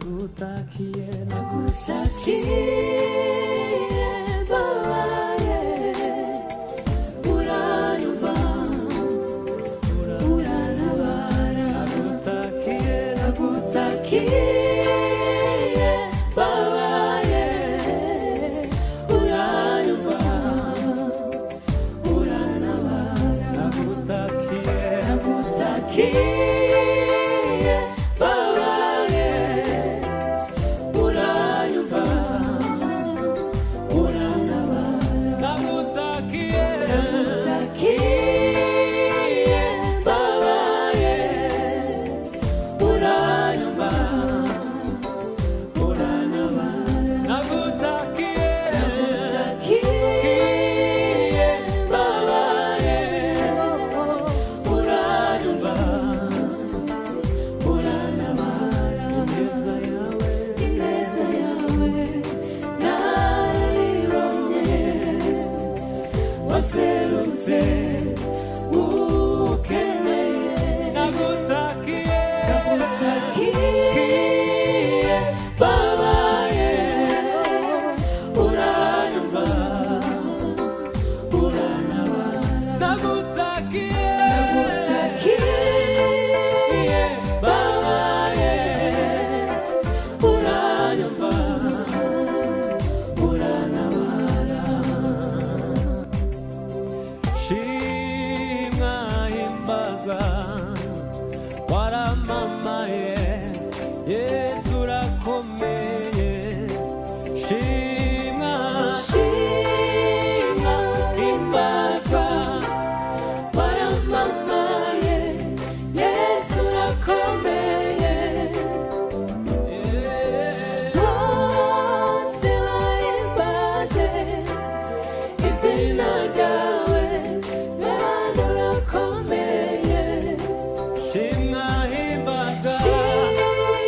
nagutakiye babaye uranyumva urantabara nagutakiye babaye uranyumva urantabara nagutakiye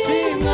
Shimwa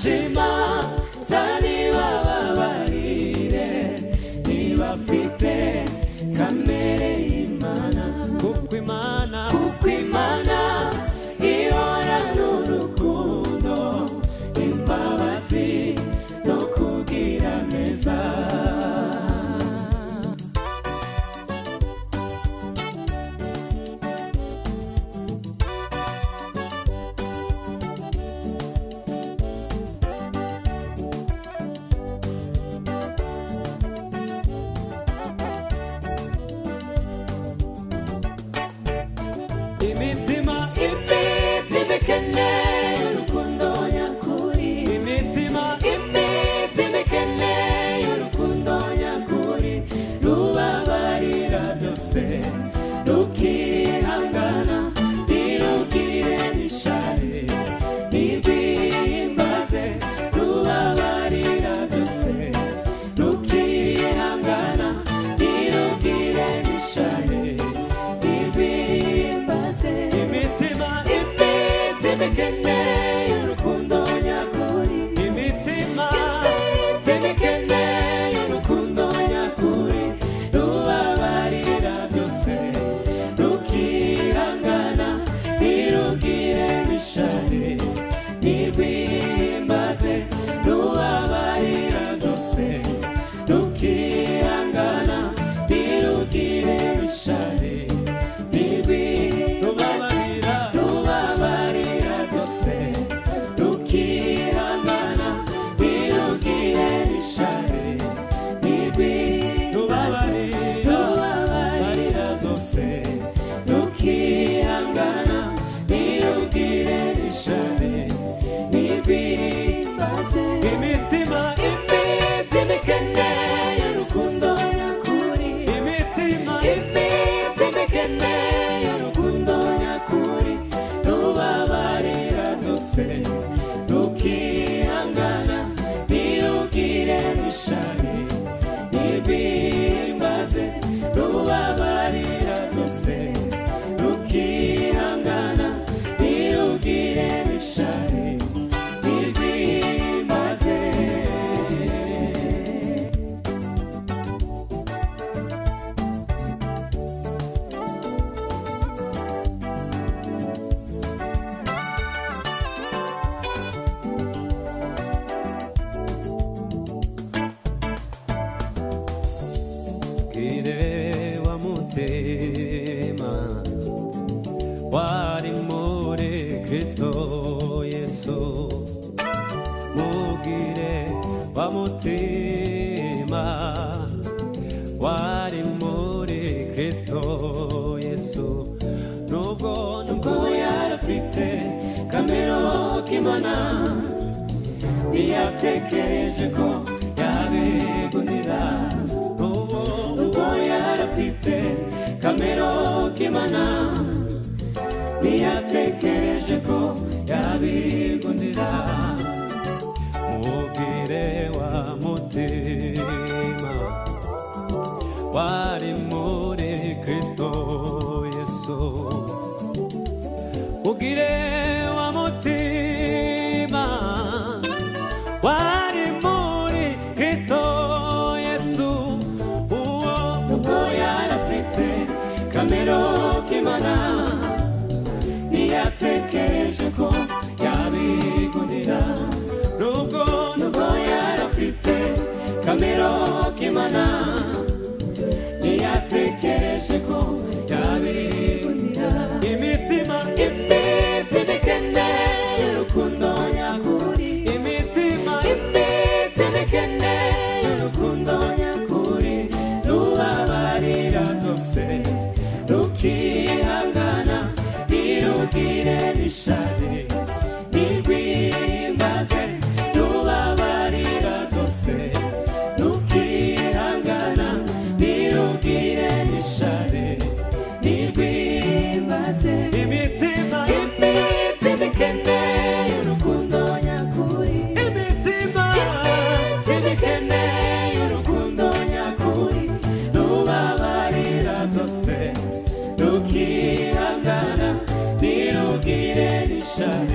shima zanibababarire ntibafite kamere y'Imana kuko Imana ihorana urukundo imbabazi no kugira neza imitima ikeneye urukundo nyakuri imitima ikeneye urukundo nyakuri rubabarira byose rukihangana ntirugire n'ishari ntirwihimbaze rubabarira byose rukihangana ntirugire n'ishari ikeneye urukundo nyakuri imitima ikeneye urukundo nyakuri rubabarira byose rukihangana ntirugire n'ishari ntirwihimbaze rubabarira byose rukihangana ntirugire n'ishari ikeneye urukundo nyakuri imitima ikeneye urukundo nyakuri rubabarira byose rukihangana ntirugire n'ishari ntirwihimbaze rubabarira byose rukihangana ntirugire n'ishari ntirwihimbaze wa mutima wari muri Kristo Yesu mugire wa mutima wari muri Kristo Yesu nubwo yarafite kamero k'Imana ntiyatekereje ko yabigundira yarafite kamero k'Imana ntiyatekereje ko yabigundira mubwire wa mutima wari muri Kristo Yesu mubwire wa mutima wari muri Kristo kamero k'Imana ntiyatekereje ko yabigundira nubwo yarafite kamero k'Imana ntiyatekereje ko yabigundira imitima ikeneye urukundo nyakuri imitima ikeneye urukundo nyakuri rubabarira byose rukihangana ntirugire n'ishari ntirwihimbaze rubabarira byose rukihangana ntirugire n'ishari ntirwihimbaze imitima ikeneye urukundo nyakuri imitima ikeneye urukundo nyakuri rubabarira byose rukihangana ntirugire n'ishari